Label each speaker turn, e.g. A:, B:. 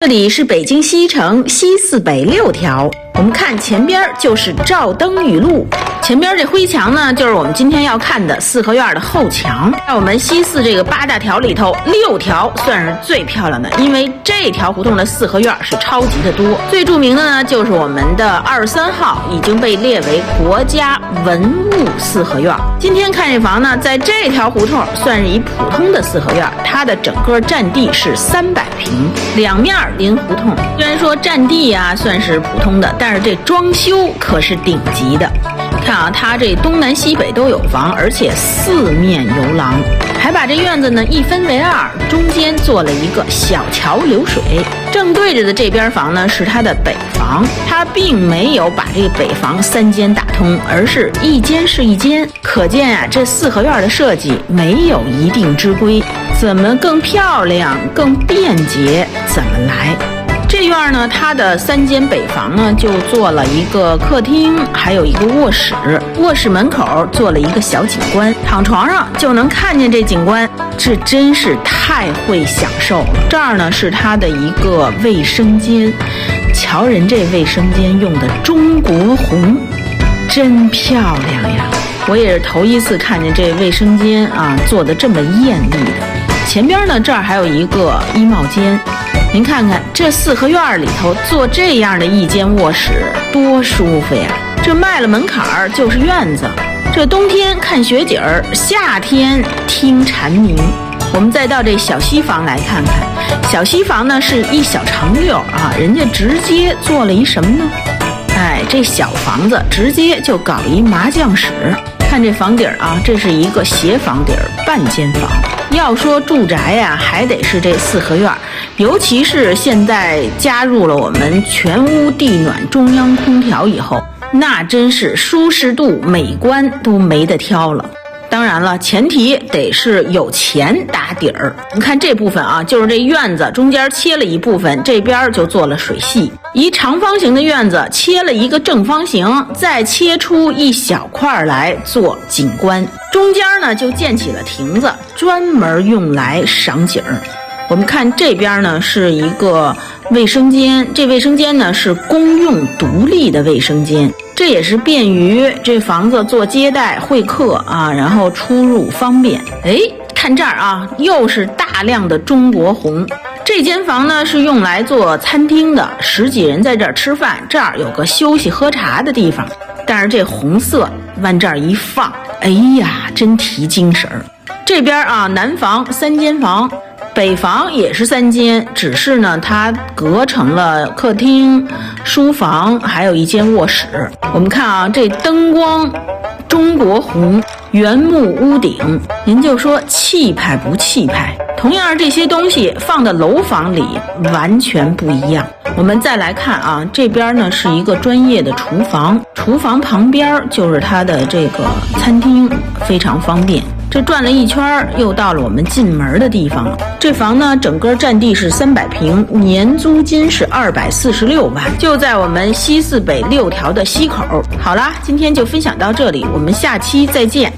A: 这里是北京西城西四北6条，我们看前边就是照灯语录，前边这灰墙呢，就是我们今天要看的四合院的后墙。在我们西四这个8大条里头，6条算是最漂亮的，因为这条胡同的四合院是超级的多。最著名的呢，就是我们的23号已经被列为国家文物四合院。今天看这房呢，在这条胡同算是一普通的四合院，它的整个占地是300平，两面临胡同。虽然说占地啊算是普通的，但是这装修可是顶级的。看啊，它这东南西北都有房，而且4面游廊，还把这院子呢一分为2，中间做了一个小桥流水。正对着的这边房呢是它的北房，它并没有把这个北房3间打通，而是一间是一间。可见啊，这四合院的设计没有一定之规，怎么更漂亮、更便捷怎么来。这院呢，它的3间北房呢，就做了一个客厅，还有一个卧室。卧室门口做了一个小景观，躺床上就能看见这景观，这真是太会享受了。这儿呢是它的一个卫生间，瞧人这卫生间用的中国红，真漂亮呀！我也是头一次看见这卫生间啊做的这么艳丽的。前边呢，这儿还有一个衣帽间。您看看这四合院里头做这样的一间卧室多舒服呀！这迈了门槛儿就是院子，这冬天看雪景儿，夏天听蝉鸣。我们再到这小西房来看看，小西房呢是一小长溜啊，人家直接做了一什么呢？哎，这小房子直接就搞一麻将室。看这房顶啊，这是一个斜房顶半间房。要说住宅呀，还得是这四合院，尤其是现在加入了我们全屋地暖中央空调以后，那真是舒适度、美观都没得挑了。当然了，前提得是有钱打底儿。你看这部分啊，就是这院子中间切了一部分，这边就做了水系。一长方形的院子切了一个正方形，再切出一小块来做景观，中间呢就建起了亭子，专门用来赏景儿。我们看这边呢是一个卫生间，这卫生间呢是公用独立的卫生间，这也是便于这房子做接待会客啊，然后出入方便。哎，看这儿啊，又是大量的中国红。这间房呢是用来做餐厅的，10几人在这儿吃饭，这儿有个休息喝茶的地方。但是这红色往这儿一放，哎呀，真提精神儿。这边啊，南房3间房。北房也是3间，只是呢它隔成了客厅、书房，还有一间卧室。我们看啊，这灯光中国红，原木屋顶，您就说气派不气派？同样这些东西放到楼房里完全不一样。我们再来看啊，这边呢是一个专业的厨房，厨房旁边就是它的这个餐厅，非常方便。这转了一圈又到了我们进门的地方了。这房呢整个占地是300平，年租金是246万，就在我们西四北6条的西口。好啦，今天就分享到这里，我们下期再见。